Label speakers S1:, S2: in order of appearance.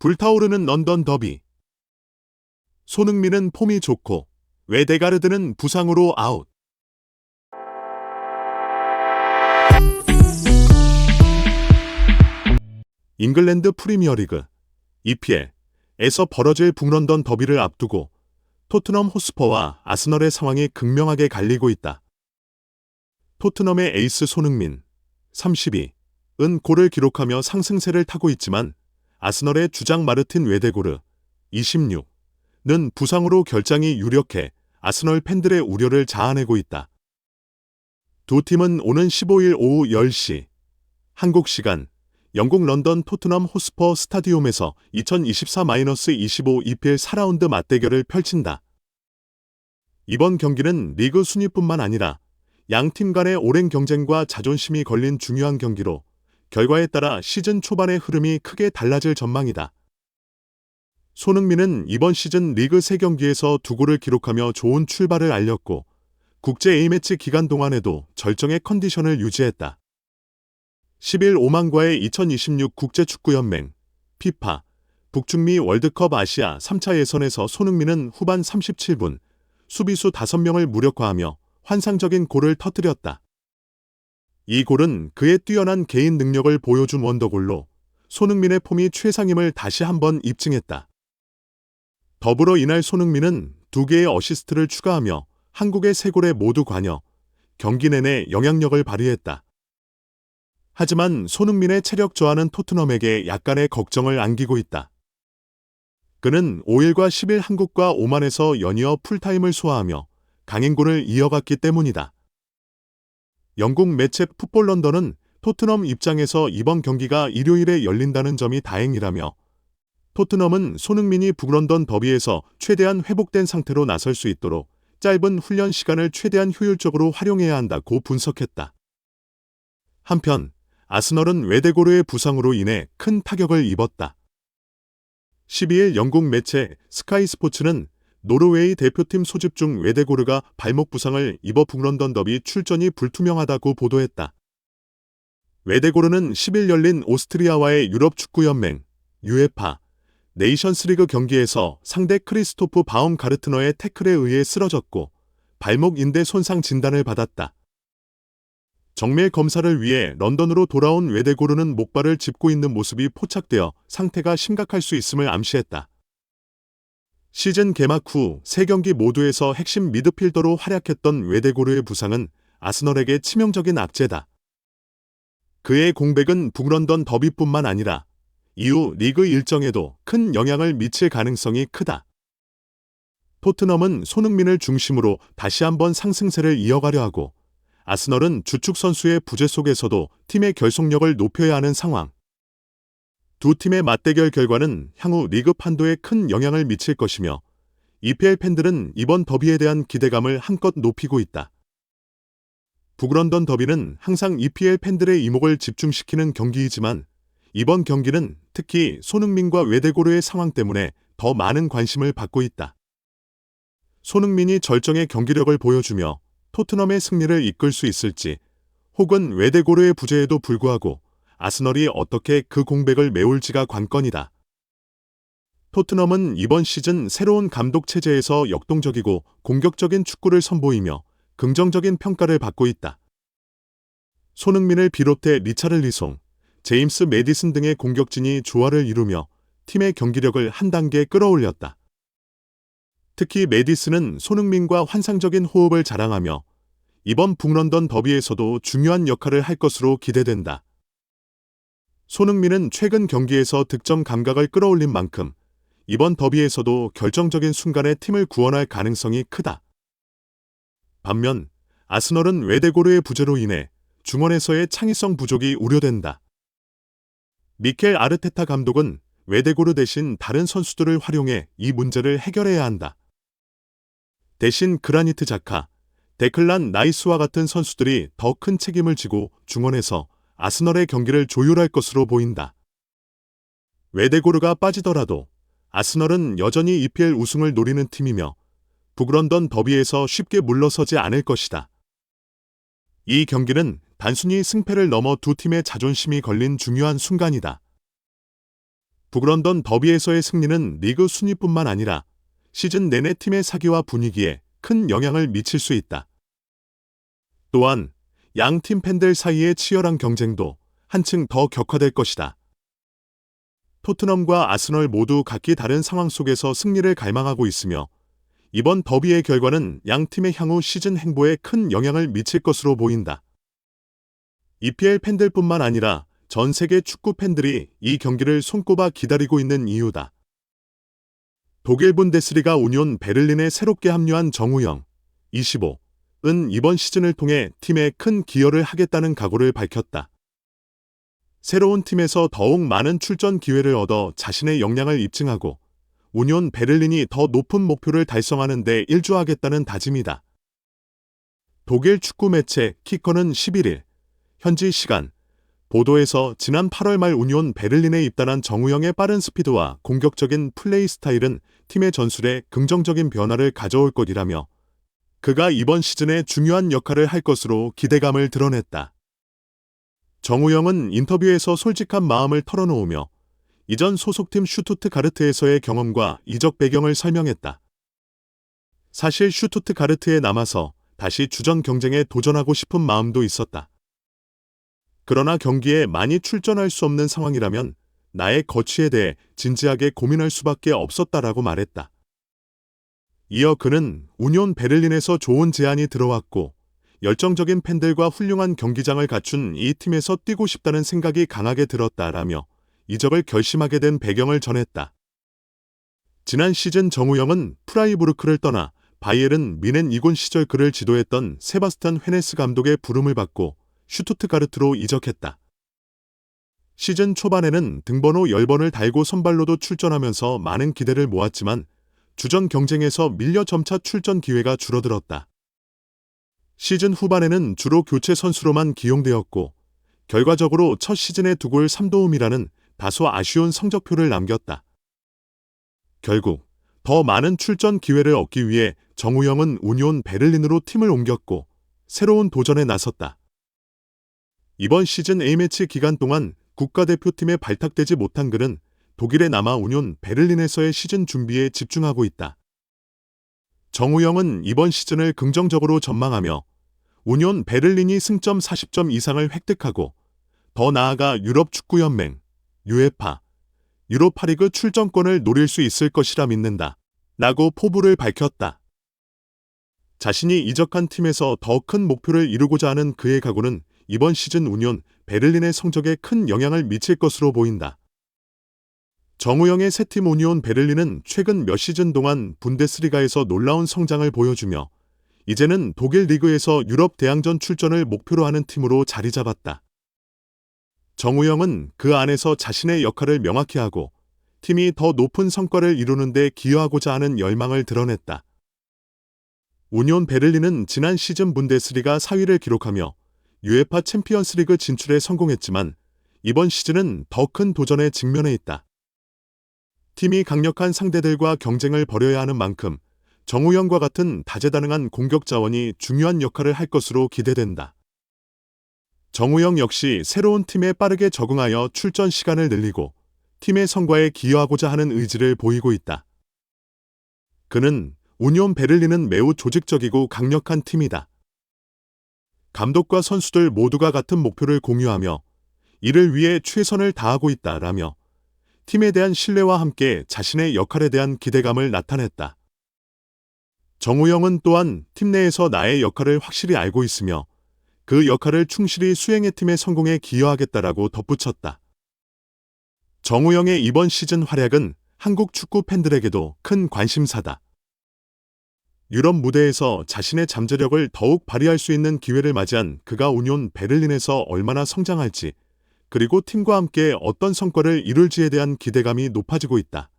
S1: 불타오르는 런던 더비. 손흥민은 폼이 좋고 웨데가르드는 부상으로 아웃. 잉글랜드 프리미어리그 EPL에서 벌어질 북런던 더비를 앞두고 토트넘 호스퍼와 아스널의 상황이 극명하게 갈리고 있다. 토트넘의 에이스 손흥민 32은 골을 기록하며 상승세를 타고 있지만 아스널의 주장 마르틴 웨데고르 26는 부상으로 결장이 유력해 아스널 팬들의 우려를 자아내고 있다. 두 팀은 오는 15일 오후 10시 한국 시간 영국 런던 토트넘 호스퍼 스타디움에서 2024-25 EPL 4라운드 맞대결을 펼친다. 이번 경기는 리그 순위뿐만 아니라 양 팀 간의 오랜 경쟁과 자존심이 걸린 중요한 경기로 결과에 따라 시즌 초반의 흐름이 크게 달라질 전망이다. 손흥민은 이번 시즌 리그 3경기에서 2골을 기록하며 좋은 출발을 알렸고 국제 A매치 기간 동안에도 절정의 컨디션을 유지했다. 10일 오만과의 2026 국제축구연맹 FIFA 북중미 월드컵 아시아 3차 예선에서 손흥민은 후반 37분 수비수 5명을 무력화하며 환상적인 골을 터뜨렸다. 이 골은 그의 뛰어난 개인 능력을 보여준 원더골로 손흥민의 폼이 최상임을 다시 한번 입증했다. 더불어 이날 손흥민은 2개의 어시스트를 추가하며 한국의 3골에 모두 관여, 경기 내내 영향력을 발휘했다. 하지만 손흥민의 체력 저하는 토트넘에게 약간의 걱정을 안기고 있다. 그는 5일과 10일 한국과 오만에서 연이어 풀타임을 소화하며 강행군을 이어갔기 때문이다. 영국 매체 풋볼 런던은 토트넘 입장에서 이번 경기가 일요일에 열린다는 점이 다행이라며 토트넘은 손흥민이 북런던 더비에서 최대한 회복된 상태로 나설 수 있도록 짧은 훈련 시간을 최대한 효율적으로 활용해야 한다고 분석했다. 한편 아스널은 웨데고르의 부상으로 인해 큰 타격을 입었다. 12일 영국 매체 스카이 스포츠는 노르웨이 대표팀 소집 중 웨데고르가 발목 부상을 입어 북런던 더비 출전이 불투명하다고 보도했다. 웨데고르는 10일 열린 오스트리아와의 유럽축구연맹 UEFA 네이션스리그 경기에서 상대 크리스토프 바움가르트너의 태클에 의해 쓰러졌고 발목 인대 손상 진단을 받았다. 정밀 검사를 위해 런던으로 돌아온 웨데고르는 목발을 짚고 있는 모습이 포착되어 상태가 심각할 수 있음을 암시했다. 시즌 개막 후 3경기 모두에서 핵심 미드필더로 활약했던 웨데고르의 부상은 아스널에게 치명적인 악재다. 그의 공백은 북런던 더비뿐만 아니라 이후 리그 일정에도 큰 영향을 미칠 가능성이 크다. 토트넘은 손흥민을 중심으로 다시 한번 상승세를 이어가려 하고 아스널은 주축 선수의 부재 속에서도 팀의 결속력을 높여야 하는 상황. 두 팀의 맞대결 결과는 향후 리그 판도에 큰 영향을 미칠 것이며 EPL 팬들은 이번 더비에 대한 기대감을 한껏 높이고 있다. 북런던 더비는 항상 EPL 팬들의 이목을 집중시키는 경기이지만 이번 경기는 특히 손흥민과 웨데고르의 상황 때문에 더 많은 관심을 받고 있다. 손흥민이 절정의 경기력을 보여주며 토트넘의 승리를 이끌 수 있을지 혹은 웨데고르의 부재에도 불구하고 아스널이 어떻게 그 공백을 메울지가 관건이다. 토트넘은 이번 시즌 새로운 감독 체제에서 역동적이고 공격적인 축구를 선보이며 긍정적인 평가를 받고 있다. 손흥민을 비롯해 리차를리송, 제임스 메디슨 등의 공격진이 조화를 이루며 팀의 경기력을 한 단계 끌어올렸다. 특히 메디슨은 손흥민과 환상적인 호흡을 자랑하며 이번 북런던 더비에서도 중요한 역할을 할 것으로 기대된다. 손흥민은 최근 경기에서 득점 감각을 끌어올린 만큼 이번 더비에서도 결정적인 순간에 팀을 구원할 가능성이 크다. 반면 아스널은 웨데고르의 부재로 인해 중원에서의 창의성 부족이 우려된다. 미켈 아르테타 감독은 웨데고르 대신 다른 선수들을 활용해 이 문제를 해결해야 한다. 대신 그라니트 자카, 데클란 라이스와 같은 선수들이 더 큰 책임을 지고 중원에서 아스널의 경기를 조율할 것으로 보인다. 웨데고르가 빠지더라도 아스널은 여전히 EPL 우승을 노리는 팀이며 북런던 더비에서 쉽게 물러서지 않을 것이다. 이 경기는 단순히 승패를 넘어 두 팀의 자존심이 걸린 중요한 순간이다. 북런던 더비에서의 승리는 리그 순위뿐만 아니라 시즌 내내 팀의 사기와 분위기에 큰 영향을 미칠 수 있다. 또한 양 팀 팬들 사이의 치열한 경쟁도 한층 더 격화될 것이다. 토트넘과 아스널 모두 각기 다른 상황 속에서 승리를 갈망하고 있으며 이번 더비의 결과는 양 팀의 향후 시즌 행보에 큰 영향을 미칠 것으로 보인다. EPL 팬들뿐만 아니라 전 세계 축구 팬들이 이 경기를 손꼽아 기다리고 있는 이유다. 독일 분데스리가 우니온 베를린에 새롭게 합류한 정우영, 25은 이번 시즌을 통해 팀에 큰 기여를 하겠다는 각오를 밝혔다. 새로운 팀에서 더욱 많은 출전 기회를 얻어 자신의 역량을 입증하고 우니온 베를린이 더 높은 목표를 달성하는 데 일조하겠다는 다짐이다. 독일 축구 매체 키커는 11일 현지 시간 보도에서 지난 8월 말 우니온 베를린에 입단한 정우영의 빠른 스피드와 공격적인 플레이 스타일은 팀의 전술에 긍정적인 변화를 가져올 것이라며 그가 이번 시즌에 중요한 역할을 할 것으로 기대감을 드러냈다. 정우영은 인터뷰에서 솔직한 마음을 털어놓으며 이전 소속팀 슈투트가르트에서의 경험과 이적 배경을 설명했다. 사실 슈투트가르트에 남아서 다시 주전 경쟁에 도전하고 싶은 마음도 있었다. 그러나 경기에 많이 출전할 수 없는 상황이라면 나의 거취에 대해 진지하게 고민할 수밖에 없었다라고 말했다. 이어 그는 우니온 베를린에서 좋은 제안이 들어왔고 열정적인 팬들과 훌륭한 경기장을 갖춘 이 팀에서 뛰고 싶다는 생각이 강하게 들었다라며 이적을 결심하게 된 배경을 전했다. 지난 시즌 정우영은 프라이부르크를 떠나 바이에른 뮌헨 이군 시절 그를 지도했던 세바스찬 헤네스 감독의 부름을 받고 슈투트가르트로 이적했다. 시즌 초반에는 등번호 10번을 달고 선발로도 출전하면서 많은 기대를 모았지만 주전 경쟁에서 밀려 점차 출전 기회가 줄어들었다. 시즌 후반에는 주로 교체 선수로만 기용되었고 결과적으로 첫 시즌에 2골 3도움이라는 다소 아쉬운 성적표를 남겼다. 결국 더 많은 출전 기회를 얻기 위해 정우영은 우니온 베를린으로 팀을 옮겼고 새로운 도전에 나섰다. 이번 시즌 A매치 기간 동안 국가대표팀에 발탁되지 못한 그는 독일에 남아 우니온 베를린에서의 시즌 준비에 집중하고 있다. 정우영은 이번 시즌을 긍정적으로 전망하며 우니온 베를린이 승점 40점 이상을 획득하고 더 나아가 유럽축구연맹, UEFA, 유로파리그 출전권을 노릴 수 있을 것이라 믿는다. 라고 포부를 밝혔다. 자신이 이적한 팀에서 더 큰 목표를 이루고자 하는 그의 각오는 이번 시즌 우니온 베를린의 성적에 큰 영향을 미칠 것으로 보인다. 정우영의 새 팀 우니온 베를린은 최근 몇 시즌 동안 분데스리가에서 놀라운 성장을 보여주며 이제는 독일 리그에서 유럽 대항전 출전을 목표로 하는 팀으로 자리 잡았다. 정우영은 그 안에서 자신의 역할을 명확히 하고 팀이 더 높은 성과를 이루는 데 기여하고자 하는 열망을 드러냈다. 우니온 베를린은 지난 시즌 분데스리가 4위를 기록하며 UEFA 챔피언스리그 진출에 성공했지만 이번 시즌은 더 큰 도전에 직면해 있다. 팀이 강력한 상대들과 경쟁을 벌여야 하는 만큼 정우영과 같은 다재다능한 공격 자원이 중요한 역할을 할 것으로 기대된다. 정우영 역시 새로운 팀에 빠르게 적응하여 출전 시간을 늘리고 팀의 성과에 기여하고자 하는 의지를 보이고 있다. 그는 우니온 베를린은 매우 조직적이고 강력한 팀이다. 감독과 선수들 모두가 같은 목표를 공유하며 이를 위해 최선을 다하고 있다라며 팀에 대한 신뢰와 함께 자신의 역할에 대한 기대감을 나타냈다. 정우영은 또한 팀 내에서 나의 역할을 확실히 알고 있으며 그 역할을 충실히 수행해 팀의 성공에 기여하겠다라고 덧붙였다. 정우영의 이번 시즌 활약은 한국 축구 팬들에게도 큰 관심사다. 유럽 무대에서 자신의 잠재력을 더욱 발휘할 수 있는 기회를 맞이한 그가 우니온 베를린에서 얼마나 성장할지, 그리고 팀과 함께 어떤 성과를 이룰지에 대한 기대감이 높아지고 있다.